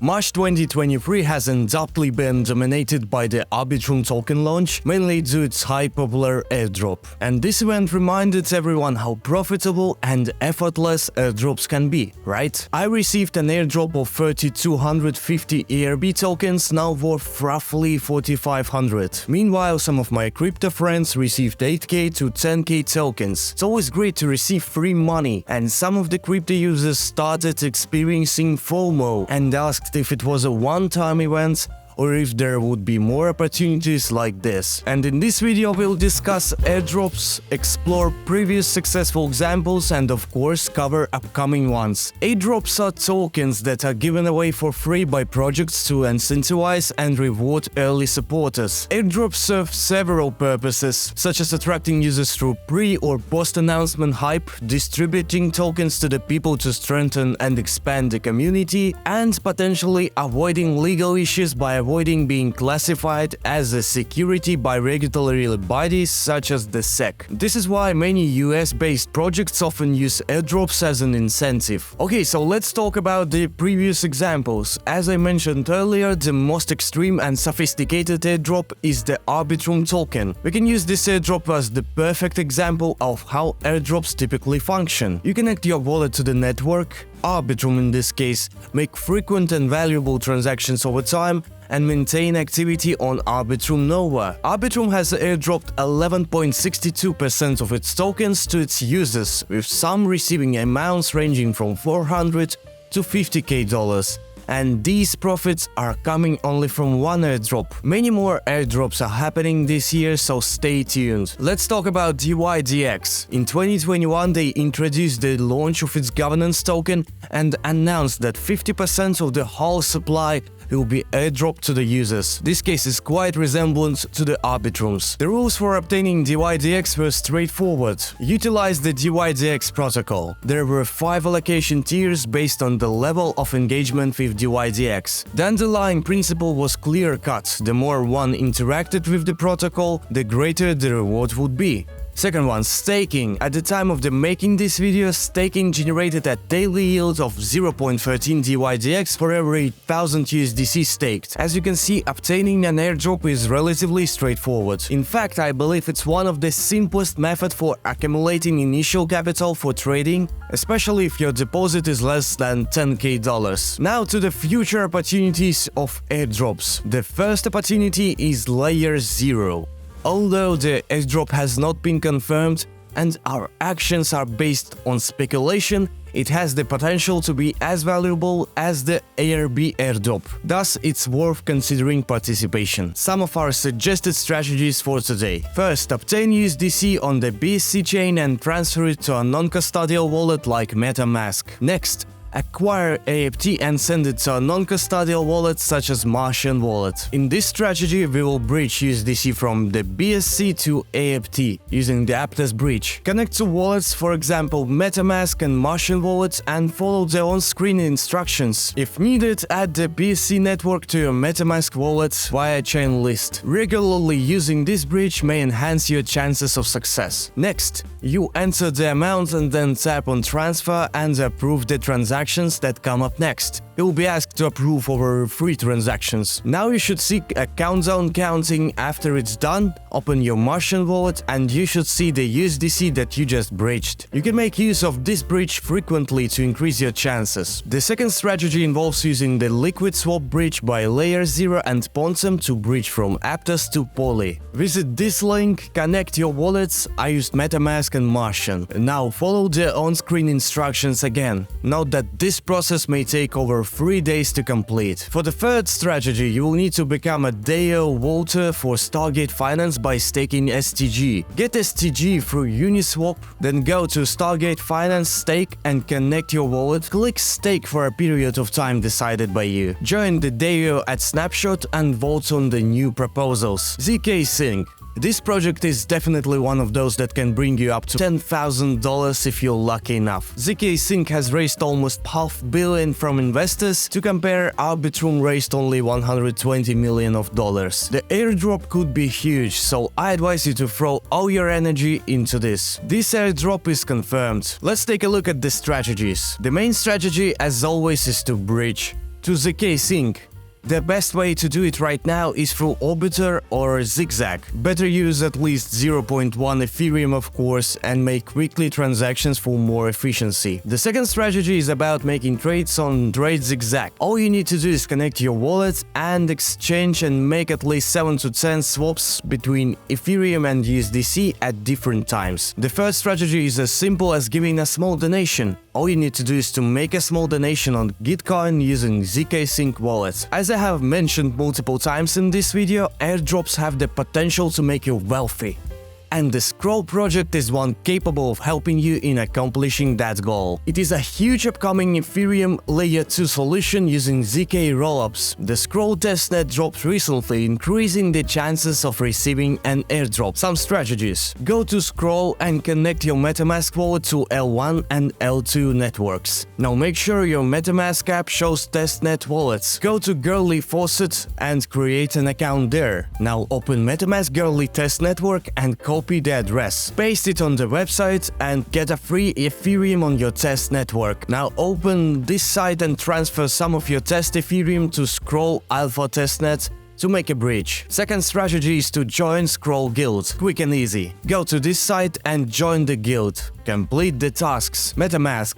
March 2023 has undoubtedly been dominated by the Arbitrum token launch, mainly due to its high popular airdrop. And this event reminded everyone how profitable and effortless airdrops can be, right? I received an airdrop of 3,250 ARB tokens, now worth roughly 4,500. Meanwhile, some of my crypto friends received 8k to 10k tokens. It's always great to receive free money, and some of the crypto users started experiencing FOMO and asked if it was a one-time event or if there would be more opportunities like this. And in this video we'll discuss airdrops, explore previous successful examples, and of course cover upcoming ones. Airdrops are tokens that are given away for free by projects to incentivize and reward early supporters. Airdrops serve several purposes, such as attracting users through pre- or post-announcement hype, distributing tokens to the people to strengthen and expand the community, and potentially avoiding legal issues by avoiding being classified as a security by regulatory bodies such as the SEC. This is why many US-based projects often use airdrops as an incentive. Okay, so let's talk about the previous examples. As I mentioned earlier, the most extreme and sophisticated airdrop is the Arbitrum token. We can use this airdrop as the perfect example of how airdrops typically function. You connect your wallet to the network, Arbitrum in this case, make frequent and valuable transactions over time, and maintain activity on Arbitrum Nova. Arbitrum has airdropped 11.62% of its tokens to its users, with some receiving amounts ranging from $400 to $50k. And these profits are coming only from one airdrop. Many more airdrops are happening this year, so stay tuned. Let's talk about DYDX. In 2021, they introduced the launch of its governance token and announced that 50% of the whole supply will be airdropped to the users. This case is quite resemblant to the Arbitrums. The rules for obtaining DYDX were straightforward. Utilize the DYDX protocol. There were 5 allocation tiers based on the level of engagement with DYDX. The underlying principle was clear-cut. The more one interacted with the protocol, the greater the reward would be. Second one, staking. At the time of making this video, staking generated a daily yield of 0.13 DYDX for every 1000 USDC staked. As you can see, obtaining an airdrop is relatively straightforward. In fact, I believe it's one of the simplest methods for accumulating initial capital for trading, especially if your deposit is less than $10k. Now to the future opportunities of airdrops. The first opportunity is Layer 0. Although the airdrop has not been confirmed and our actions are based on speculation, it has the potential to be as valuable as the ARB airdrop. Thus, it's worth considering participation. Some of our suggested strategies for today. First, obtain USDC on the BSC chain and transfer it to a non-custodial wallet like MetaMask. Next, acquire AFT and send it to a non-custodial wallet such as Martian wallet. In this strategy, we will bridge USDC from the BSC to AFT using the Aptos bridge. Connect to wallets, for example MetaMask and Martian wallets, and follow the on-screen instructions. If needed, add the BSC network to your MetaMask wallet via chain list. Regularly using this bridge may enhance your chances of success. Next, you enter the amount and then tap on transfer and approve the transactions that come up next. You will be asked to approve over 3 transactions. Now you should see a countdown counting. After it's done, open your Martian wallet and you should see the USDC that you just bridged. You can make use of this bridge frequently to increase your chances. The second strategy involves using the liquid swap bridge by Layer 0 and Pontem to bridge from Aptos to Poly. Visit this link, connect your wallets. I used MetaMask and Martian. Now follow the on-screen instructions again. Note that this process may take over 3 days to complete. For the third strategy, you will need to become a DAO voter for Stargate Finance by staking STG. Get STG through Uniswap, then go to Stargate Finance, stake, and connect your wallet. Click stake for a period of time decided by you. Join the DAO at Snapshot and vote on the new proposals. ZK Sync. This project is definitely one of those that can bring you up to $10,000 if you're lucky enough. ZK Sync has raised almost $500 million from investors. To compare, Arbitrum raised only $120 million. The airdrop could be huge, so I advise you to throw all your energy into this. This airdrop is confirmed. Let's take a look at the strategies. The main strategy, as always, is to bridge. to ZK Sync. The best way to do it right now is through Orbiter or Zigzag. Better use at least 0.1 Ethereum of course and make weekly transactions for more efficiency. The second strategy is about making trades on Trade Zigzag. All you need to do is connect your wallet and exchange and make at least 7 to 10 swaps between Ethereum and USDC at different times. The third strategy is as simple as giving a small donation. All you need to do is to make a small donation on Gitcoin using ZK Sync wallet. As I have mentioned multiple times in this video, airdrops have the potential to make you wealthy. And the Scroll project is one capable of helping you in accomplishing that goal. It is a huge upcoming Ethereum Layer 2 solution using ZK rollups. The Scroll testnet dropped recently, increasing the chances of receiving an airdrop. Some strategies. Go to Scroll and connect your MetaMask wallet to L1 and L2 networks. Now make sure your MetaMask app shows testnet wallets. Go to Girly Faucet and create an account there. Now open MetaMask Girly test network and copy the address. Paste it on the website and get a free Ethereum on your test network. Now open this site and transfer some of your test Ethereum to Scroll Alpha testnet to make a bridge. Second strategy is to join Scroll Guild. Quick and easy. Go to this site and join the guild. Complete the tasks. MetaMask.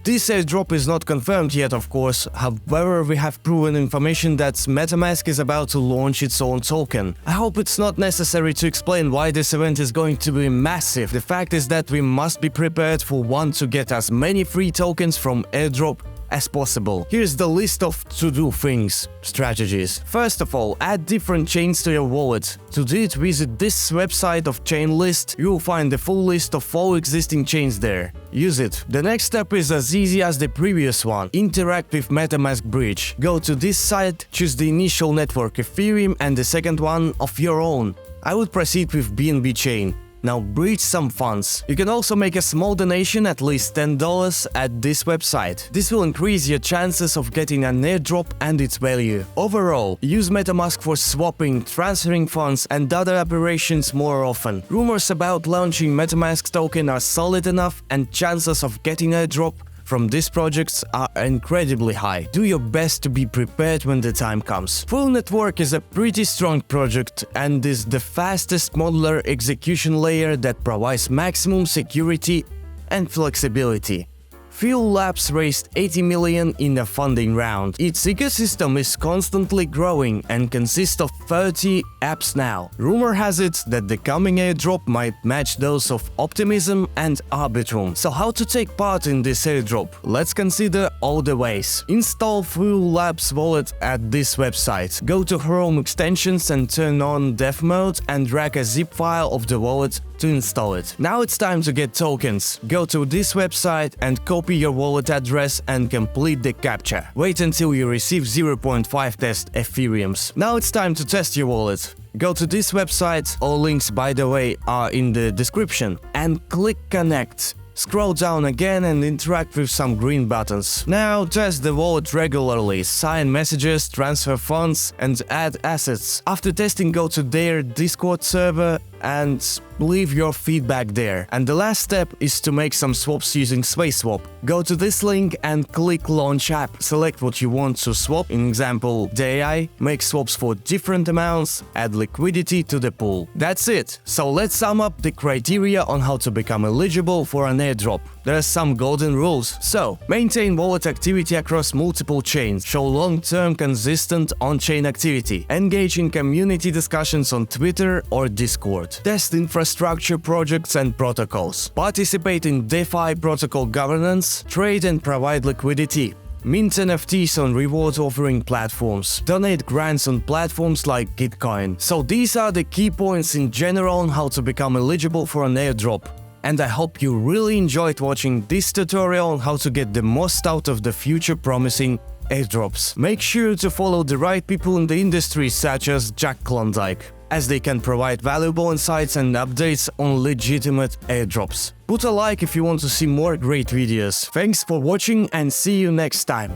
This airdrop is not confirmed yet, of course, however we have proven information that MetaMask is about to launch its own token. I hope it's not necessary to explain why this event is going to be massive. The fact is that we must be prepared for one to get as many free tokens from airdrop as possible. Here's the list of to-do things, strategies. First of all, add different chains to your wallet. To do it, visit this website of chain list. You will find the full list of all existing chains there. Use it. The next step is as easy as the previous one. Interact with MetaMask Bridge. Go to this site, choose the initial network Ethereum and the second one of your own. I would proceed with BNB chain. Now bridge some funds. You can also make a small donation, at least $10, at this website. This will increase your chances of getting an airdrop and its value. Overall, use MetaMask for swapping, transferring funds and other operations more often. Rumors about launching MetaMask token are solid enough and chances of getting an airdrop from these projects are incredibly high. Do your best to be prepared when the time comes. Full Network is a pretty strong project and is the fastest modular execution layer that provides maximum security and flexibility. Fuel Labs raised 80 million in a funding round. Its ecosystem is constantly growing and consists of 30 apps now. Rumor has it that the coming airdrop might match those of Optimism and Arbitrum. So how to take part in this airdrop? Let's consider all the ways. Install Fuel Labs wallet at this website. Go to Chrome extensions and turn on dev mode and drag a zip file of the wallet to install it. Now it's time to get tokens. Go to this website and copy your wallet address and complete the captcha. Wait until you receive 0.5 test Ethereums. Now it's time to test your wallet. Go to this website, all links by the way are in the description, and click connect. Scroll down again and interact with some green buttons. Now test the wallet regularly, sign messages, transfer funds and add assets. After testing, go to their Discord server and leave your feedback there. And the last step is to make some swaps using SwaySwap. Go to this link and click Launch App. Select what you want to swap, in example the AI, make swaps for different amounts, add liquidity to the pool. That's it. So let's sum up the criteria on how to become eligible for an airdrop. There are some golden rules. So, maintain wallet activity across multiple chains, show long-term consistent on-chain activity, engage in community discussions on Twitter or Discord, test infrastructure projects and protocols, participate in DeFi protocol governance, trade and provide liquidity, mint NFTs on reward offering platforms, donate grants on platforms like Gitcoin. So these are the key points in general on how to become eligible for an airdrop. And I hope you really enjoyed watching this tutorial on how to get the most out of the future promising airdrops. Make sure to follow the right people in the industry such as Jack Klondike, as they can provide valuable insights and updates on legitimate airdrops. Put a like if you want to see more great videos. Thanks for watching and see you next time.